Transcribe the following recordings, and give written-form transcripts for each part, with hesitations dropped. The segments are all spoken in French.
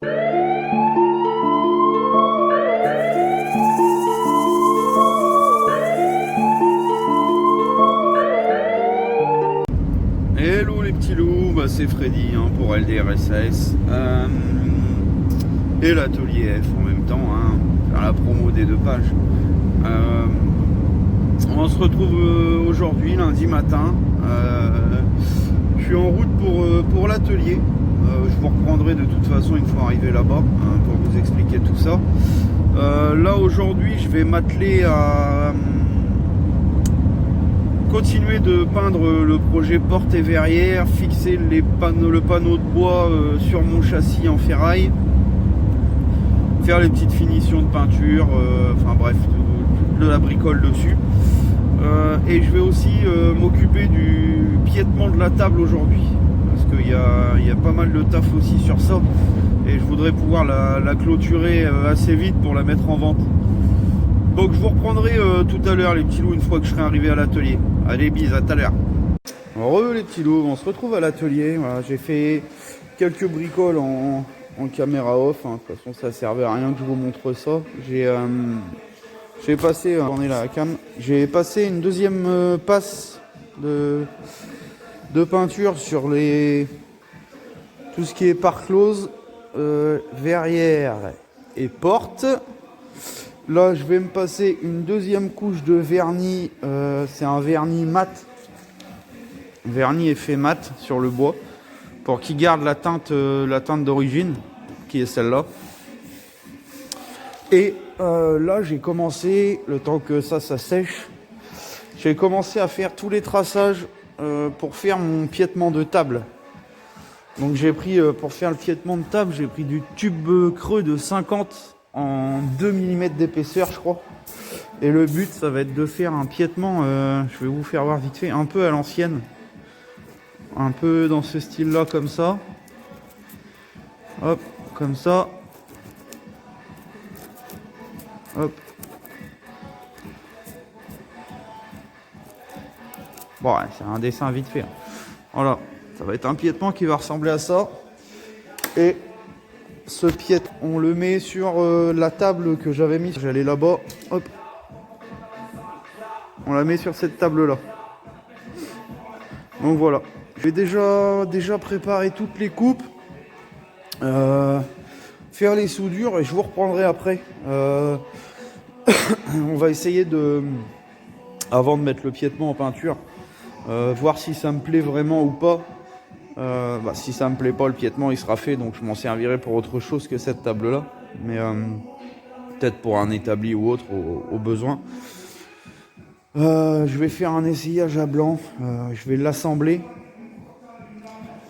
Hello les petits loups, c'est Freddy pour LDR SAS et l'atelier F en même temps, faire la promo des deux pages. On se retrouve aujourd'hui, lundi matin. Je suis en route pour l'atelier. Je vous reprendrai de toute façon une fois arrivé là-bas pour vous expliquer tout ça. Là aujourd'hui, je vais m'atteler à continuer de peindre le projet porte et verrière, fixer le panneau de bois sur mon châssis en ferraille, faire les petites finitions de peinture, enfin bref, de la bricole dessus. Et je vais aussi m'occuper du piétement de la table aujourd'hui, parce qu'il y a pas mal de taf aussi sur ça, et je voudrais pouvoir la clôturer assez vite pour la mettre en vente. Donc je vous reprendrai tout à l'heure les petits loups une fois que je serai arrivé à l'atelier. Allez, bis, à tout à l'heure. Heureux les petits loups, on se retrouve à l'atelier. Voilà, j'ai fait quelques bricoles en caméra off. De toute façon ça servait à rien que je vous montre ça. J'ai passé, tournez la cam, j'ai passé une deuxième passe de peinture sur tout ce qui est pare close, verrière et porte. Là, je vais me passer une deuxième couche de vernis. C'est un vernis mat. Vernis effet mat sur le bois. Pour qu'il garde la teinte d'origine, qui est celle-là. Et là, j'ai commencé, le temps que ça sèche, j'ai commencé à faire tous les traçages pour faire mon piétement de table. Donc j'ai pris, pour faire le piétement de table, j'ai pris du tube creux de 50 en 2 mm d'épaisseur, je crois. Et le but, ça va être de faire un piétement, je vais vous faire voir vite fait, un peu à l'ancienne. Un peu dans ce style-là, comme ça. Hop, comme ça. Hop. Bon, ouais, c'est un dessin vite fait. Voilà, ça va être un piétement qui va ressembler à ça. Et ce pied, on le met sur la table que j'avais mise. J'allais là-bas, hop. On la met sur cette table-là. Donc voilà. Je vais déjà préparer toutes les coupes. Faire les soudures et je vous reprendrai après. On va essayer avant de mettre le piétement en peinture, voir si ça me plaît vraiment ou pas. Si ça me plaît pas, le piétement il sera fait, donc je m'en servirai pour autre chose que cette table là, mais peut-être pour un établi ou autre au besoin. Je vais faire un essayage à blanc, je vais l'assembler,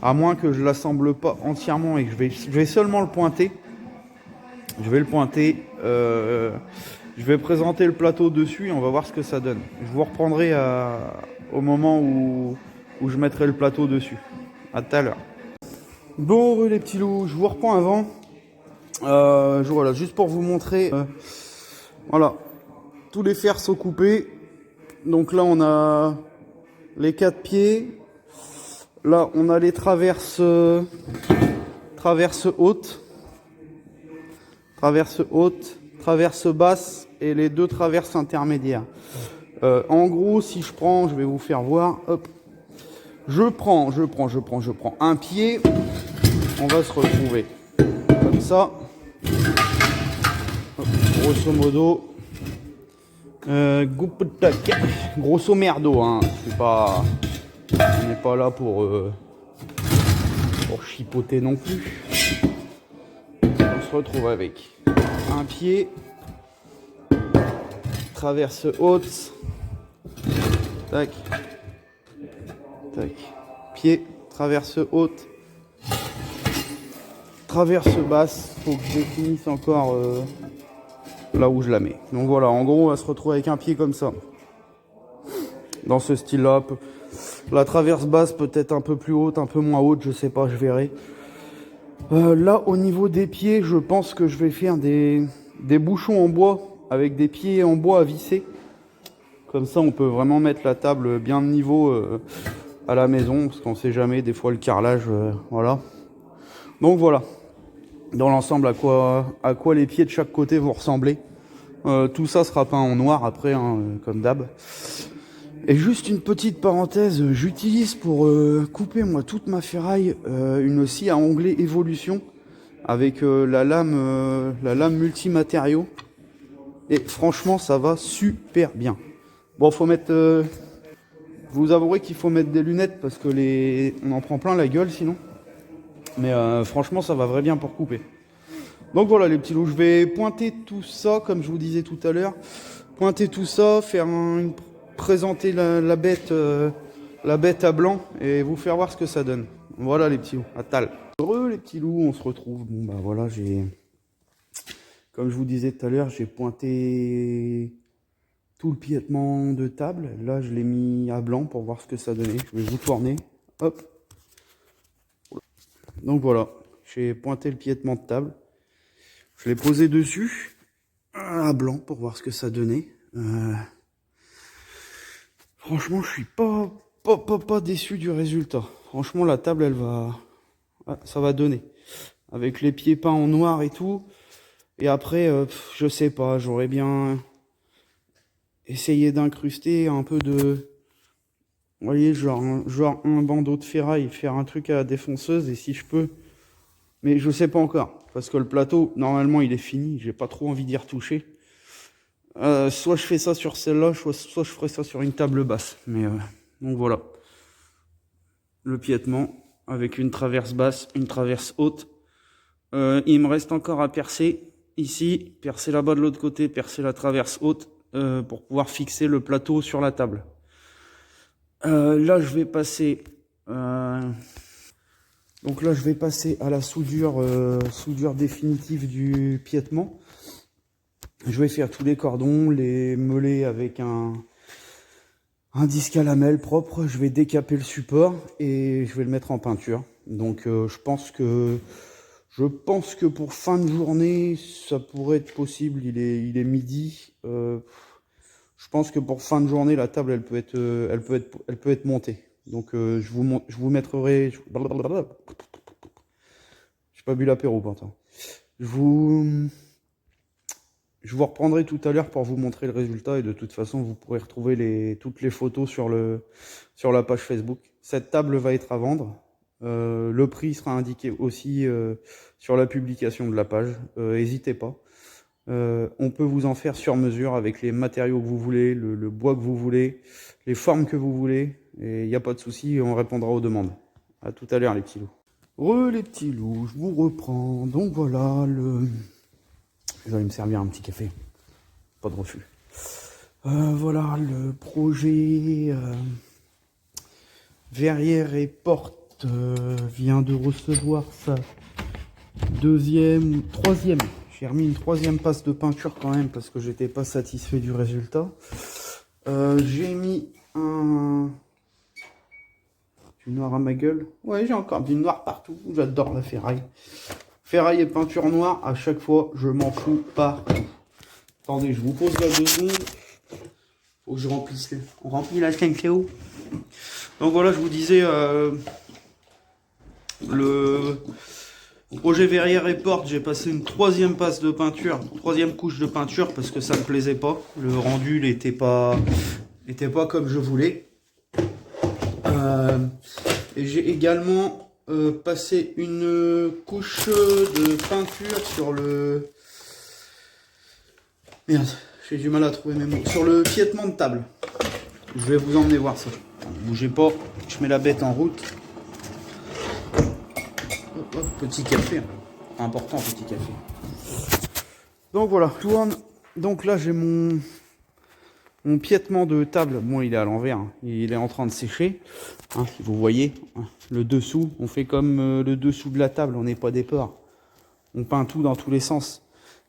à moins que je l'assemble pas entièrement et que je vais seulement le pointer. Je vais le pointer, je vais présenter le plateau dessus et on va voir ce que ça donne. Je vous reprendrai au moment où je mettrai le plateau dessus. À tout à l'heure. Bon les petits loups, je vous reprends avant. Voilà, juste pour vous montrer. Voilà, tous les fers sont coupés. Donc là on a les 4 pieds. Là on a les traverses hautes. Traverse haute, traverse basse et les 2 traverses intermédiaires. En gros, si je prends, je vais vous faire voir. Hop. Je prends un pied, on va se retrouver comme ça, hop, grosso modo, grosso merdo, on n'est pas là pour chipoter non plus. On se retrouve avec un pied, traverse haute, tac, tac, pied, traverse haute, traverse basse, faut que je définisse encore là où je la mets. Donc voilà, en gros on va se retrouver avec un pied comme ça, dans ce style là. La traverse basse peut-être un peu plus haute, un peu moins haute, je sais pas, je verrai. Là au niveau des pieds, je pense que je vais faire des bouchons en bois, avec des pieds en bois à visser. Comme ça on peut vraiment mettre la table bien de niveau à la maison, parce qu'on sait jamais, des fois le carrelage, voilà. Donc voilà. dans l'ensemble à quoi les pieds de chaque côté vont ressembler. Tout ça sera peint en noir après, hein, comme d'hab. Et juste une petite parenthèse, j'utilise pour couper moi toute ma ferraille une scie à onglet Evolution avec la lame multimatériaux. Et franchement, ça va super bien. Bon, faut mettre... vous avouerez qu'il faut mettre des lunettes parce que on en prend plein la gueule sinon. Mais franchement, ça va vraiment bien pour couper. Donc voilà les petits loups, je vais pointer tout ça, comme je vous disais tout à l'heure. Pointer tout ça, présenter la bête à blanc et vous faire voir ce que ça donne. Voilà les petits loups, à tal. Heureux les petits loups, on se retrouve. Bon bah voilà, comme je vous disais tout à l'heure, j'ai pointé tout le piétement de table. Là, je l'ai mis à blanc pour voir ce que ça donnait. Je vais vous tourner. Hop. Donc voilà, j'ai pointé le piétement de table. Je l'ai posé dessus à blanc pour voir ce que ça donnait. Franchement, je suis pas déçu du résultat. Franchement, la table, ça va donner. Avec les pieds peints en noir et tout. Et après, je sais pas, j'aurais bien essayé d'incruster un peu de... Vous voyez, genre un bandeau de ferraille, faire un truc à la défonceuse, et si je peux... Mais je sais pas encore, parce que le plateau, normalement, il est fini, j'ai pas trop envie d'y retoucher. Soit je fais ça sur celle-là, soit je ferai ça sur une table basse. Mais donc voilà. Le piétement, avec une traverse basse, une traverse haute. Il me reste encore à percer ici, percer là-bas de l'autre côté, percer la traverse haute, pour pouvoir fixer le plateau sur la table. Là, je vais passer... Donc là, je vais passer à la soudure définitive du piétement. Je vais faire tous les cordons, les meuler avec un disque à lamelles propre. Je vais décaper le support et je vais le mettre en peinture. Donc je pense que pour fin de journée, ça pourrait être possible. Il est midi. Je pense que pour fin de journée, la table, elle peut être montée. Donc je vous mettrai... J'ai pas bu l'apéro pourtant. Je vous reprendrai tout à l'heure pour vous montrer le résultat et de toute façon vous pourrez retrouver toutes les photos sur la page Facebook. Cette table va être à vendre. Le prix sera indiqué aussi sur la publication de la page. N'hésitez pas. On peut vous en faire sur mesure avec les matériaux que vous voulez, le bois que vous voulez, les formes que vous voulez. Et il n'y a pas de souci, on répondra aux demandes. À tout à l'heure les petits loups. Les petits loups, je vous reprends. Donc voilà, je vais aller me servir un petit café. Pas de refus. Voilà, le projet verrière et porte vient de recevoir sa troisième. J'ai remis une troisième passe de peinture quand même parce que j'étais pas satisfait du résultat. J'ai mis du noir à ma gueule. Ouais, j'ai encore du noir partout. J'adore la ferraille. Ferraille et peinture noire, à chaque fois, je m'en fous partout. Attendez, je vous pose là 2 secondes. Faut que je remplisse. On remplit la 5 Cléo. Donc voilà, je vous disais, le projet verrière et porte, j'ai passé une troisième passe de peinture, troisième couche de peinture parce que ça me plaisait pas. Le rendu n'était pas comme je voulais. Et j'ai également passé une couche de peinture sur le... Merde, j'ai du mal à trouver mes mots. Sur le piétement de table. Je vais vous emmener voir ça. Bougez pas, je mets la bête en route. Hop, hop, petit café. Important, petit café. Donc voilà, je tourne. Donc là, j'ai mon piétement de table. Bon, il est à l'envers. Hein. Il est en train de sécher. Hein, si vous voyez, le dessous, on fait comme le dessous de la table. On n'est pas des porcs. On peint tout dans tous les sens.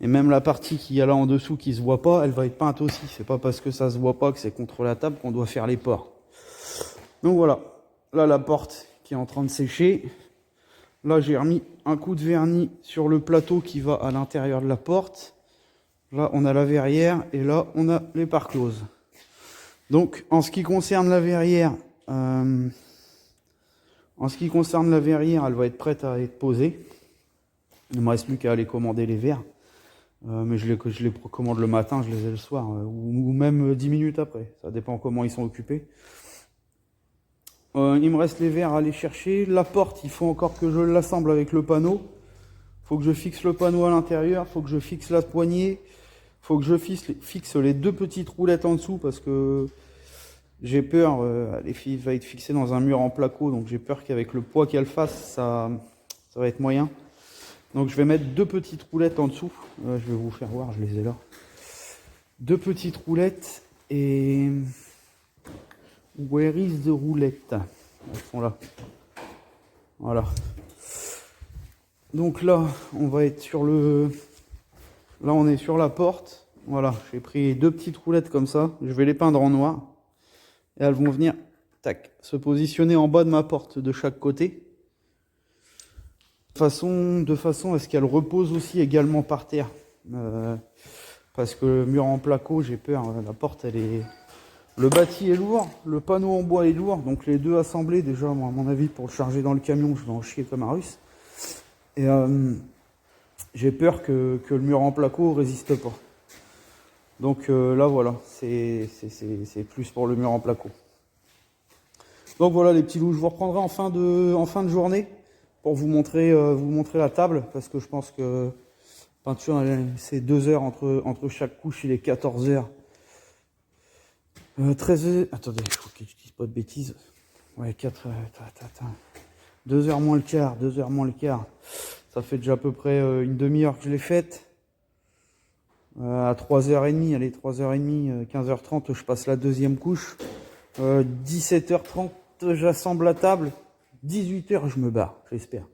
Et même la partie qu'il y a là en dessous qui se voit pas, elle va être peinte aussi. C'est pas parce que ça se voit pas que c'est contre la table qu'on doit faire les ports. Donc voilà. Là, la porte qui est en train de sécher. Là, j'ai remis un coup de vernis sur le plateau qui va à l'intérieur de la porte. Là, on a la verrière et là, on a les parts closes. Donc, en ce qui concerne la verrière, elle va être prête à être posée. Il me reste plus qu'à aller commander les verres. Mais je les commande le matin, je les ai le soir, ou même 10 minutes après. Ça dépend comment ils sont occupés. Il me reste les verres à aller chercher. La porte, il faut encore que je l'assemble avec le panneau. Il faut que je fixe le panneau à l'intérieur. Il faut que je fixe la poignée. Il faut que je fixe les deux petites roulettes en dessous parce que j'ai peur. Les filles va être fixée dans un mur en placo. Donc j'ai peur qu'avec le poids qu'elle fasse, ça va être moyen. Donc je vais mettre deux petites roulettes en dessous. Je vais vous faire voir, je les ai là. Deux petites roulettes et... Where is the roulette? Elles sont là. Voilà. Donc là, on va être sur le... Là, on est sur la porte. Voilà, j'ai pris deux petites roulettes comme ça. Je vais les peindre en noir. Et elles vont venir, tac, se positionner en bas de ma porte de chaque côté. De façon à ce qu'elle repose aussi également par terre. Parce que le mur en placo, j'ai peur. La porte, elle est... Le bâti est lourd, le panneau en bois est lourd. Donc les deux assemblés, déjà, moi, à mon avis, pour le charger dans le camion, je vais en chier comme un russe. Et j'ai peur que le mur en placo résiste pas. Donc là, voilà, c'est plus pour le mur en placo. Donc voilà les petits loups, je vous reprendrai en fin de journée pour vous montrer la table, parce que je pense que peinture, c'est 2 heures entre chaque couche, il est 14 heures. 13 heures, attendez, il faut que je dise pas de bêtises. Ouais, 4, 2 heures moins le quart, 2 heures moins le quart. Ça fait déjà à peu près une demi-heure que je l'ai faite. À 3h30, allez, 3h30, 15h30, je passe la deuxième couche. 17h30, j'assemble la table. 18h, je me barre, j'espère.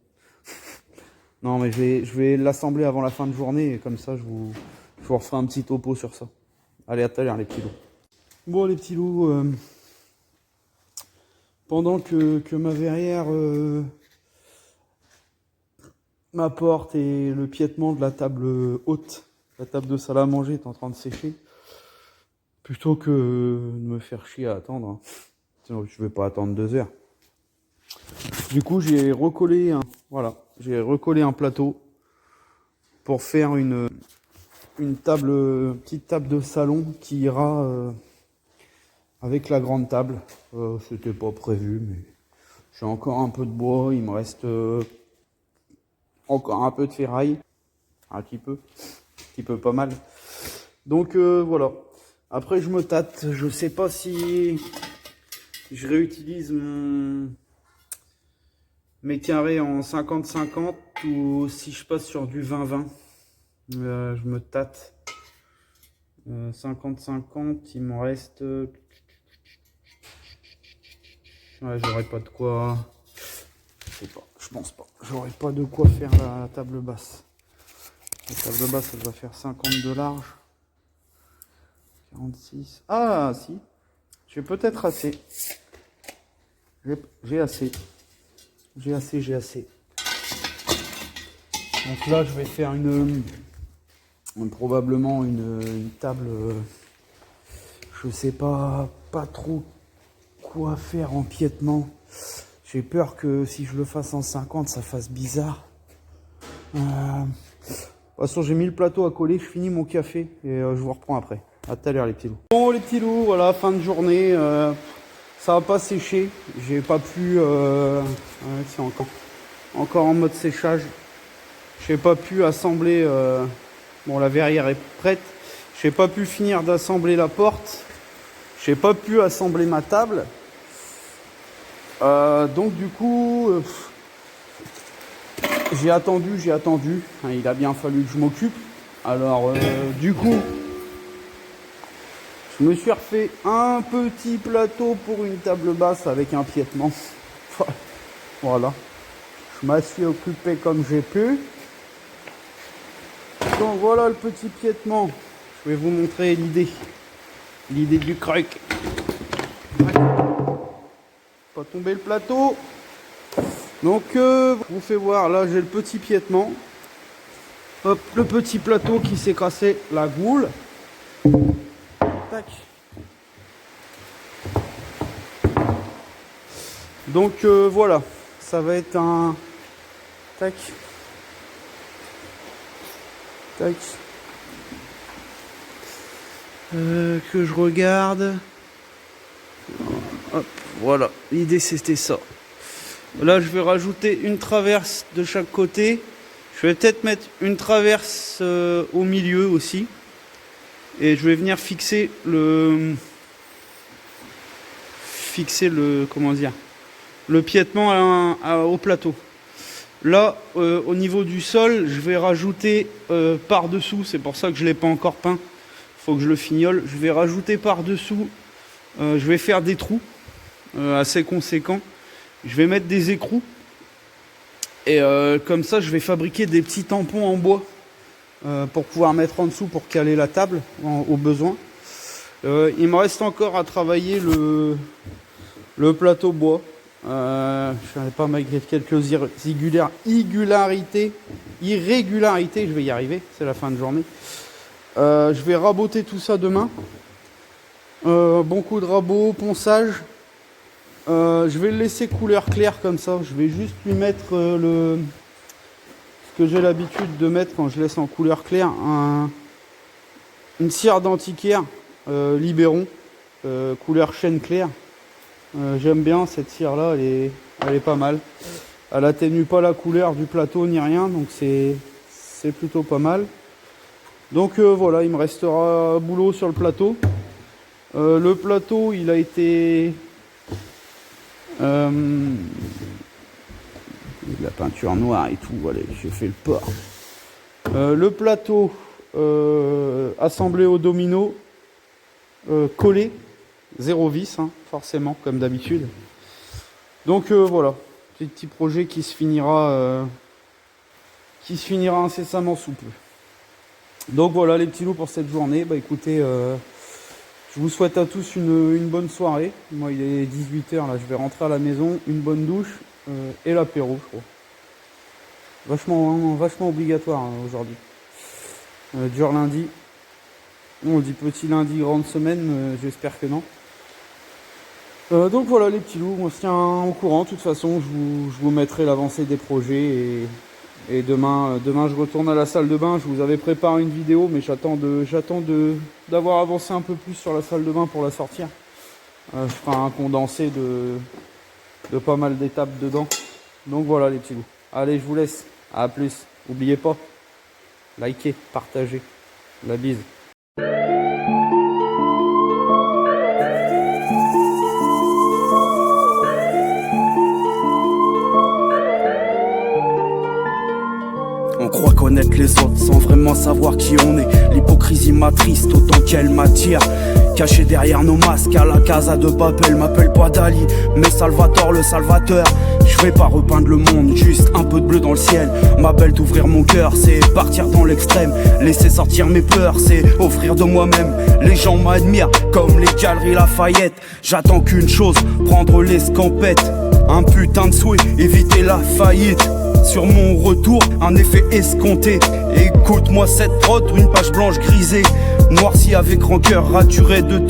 Non, mais je vais l'assembler avant la fin de journée, et comme ça, je vous referai un petit topo sur ça. Allez, à tout à l'heure, les petits loups. Bon, les petits loups, pendant que ma verrière, ma porte et le piétement de la table haute, la table de salle à manger est en train de sécher, plutôt que de me faire chier à attendre, hein. Sinon, je vais pas attendre 2 heures. Du coup, j'ai recollé un plateau pour faire une petite table de salon qui ira avec la grande table. C'était pas prévu, mais j'ai encore un peu de bois, il me reste encore un peu de ferraille, un petit peu pas mal. Donc voilà. Après, je me tâte. Je sais pas si je réutilise mes carrés en 50-50 ou si je passe sur du 20-20. Je me tâte. 50-50, il m'en reste... Ouais, j'aurais pas de quoi... Je sais pas, je pense pas. J'aurais pas de quoi faire la table basse. La table basse, elle va faire 50 de large. 46. Ah, si. J'ai peut-être assez. J'ai assez. J'ai assez. Donc là, je vais faire probablement une table. Je sais pas trop quoi faire en piétement. J'ai peur que si je le fasse en 50, ça fasse bizarre. De toute façon, j'ai mis le plateau à coller. Je finis mon café et je vous reprends après. À tout à l'heure, les petits loups. Bon, les petits loups, voilà, fin de journée. Ça va pas sécher. J'ai pas pu... c'est encore en mode séchage. J'ai pas pu assembler... bon, la verrière est prête. J'ai pas pu finir d'assembler la porte. J'ai pas pu assembler ma table. Donc du coup... j'ai attendu. Il a bien fallu que je m'occupe. Alors, du coup... Je me suis refait un petit plateau pour une table basse avec un piétement. Voilà. Je m'en suis occupé comme j'ai pu. Donc voilà le petit piétement. Je vais vous montrer l'idée. L'idée du cruc. Pas tomber le plateau. Donc je vous fais voir. Là j'ai le petit piétement. Hop, le petit plateau qui s'est cassé la goule. Tac. Donc voilà, ça va être un tac. Tac. Que je regarde. Hop, voilà, l'idée c'était ça. Là je vais rajouter une traverse de chaque côté. Je vais peut-être mettre une traverse au milieu aussi. Et je vais venir fixer le comment dire, le piétement au plateau. Là au niveau du sol, je vais rajouter par dessous, c'est pour ça que je ne l'ai pas encore peint, faut que je le fignole. Je vais rajouter par dessous, je vais faire des trous assez conséquents, je vais mettre des écrous et comme ça je vais fabriquer des petits tampons en bois pour pouvoir mettre en dessous pour caler la table au besoin. Il me reste encore à travailler le plateau bois. Je n'avais pas, malgré quelques irrégularités, je vais y arriver, c'est la fin de journée. Je vais raboter tout ça demain. Bon coup de rabot, ponçage. Je vais le laisser couleur claire comme ça. Je vais juste lui mettre ce que j'ai l'habitude de mettre quand je laisse en couleur claire, une cire d'antiquaire Libéron, couleur chêne clair. J'aime bien cette cire là, elle est pas mal. Elle atténue pas la couleur du plateau ni rien, donc c'est plutôt pas mal. Donc voilà, il me restera boulot sur le plateau. Le plateau, il a été la peinture noire et tout, allez, j'ai fait le port. Le plateau assemblé au domino, collé, 0 vis, hein, forcément, comme d'habitude. Donc voilà, petit projet qui se finira incessamment sous peu. Donc voilà les petits loups pour cette journée. Bah écoutez, je vous souhaite à tous une bonne soirée. Moi il est 18h là, je vais rentrer à la maison, une bonne douche et l'apéro je crois. Vachement obligatoire hein, aujourd'hui. Dur lundi. On dit petit lundi, grande semaine, j'espère que non. Donc voilà les petits loups, on se tient au courant. De toute façon, je vous mettrai l'avancée des projets et demain je retourne à la salle de bain. Je vous avais préparé une vidéo, mais j'attends d'avoir avancé un peu plus sur la salle de bain pour la sortir. Je ferai un condensé de pas mal d'étapes dedans. Donc voilà les petits loups. Allez, je vous laisse. À plus. N'oubliez pas, likez, partagez. La bise. On croit connaître les autres sans vraiment savoir qui on est. L'hypocrisie m'attriste autant qu'elle m'attire. Caché derrière nos masques à la Casa de Papel. M'appelle pas Dali, mais Salvatore le Salvateur. Je vais pas repeindre le monde, juste un peu de bleu dans le ciel. Ma belle, d'ouvrir mon cœur, c'est partir dans l'extrême. Laisser sortir mes peurs, c'est offrir de moi-même. Les gens m'admirent comme les galeries Lafayette. J'attends qu'une chose, prendre l'escampette. Un putain de souhait, éviter la faillite. Sur mon retour, un effet escompté. Écoute-moi cette prod, une page blanche grisée. Noircie avec rancœur, raturée de tout.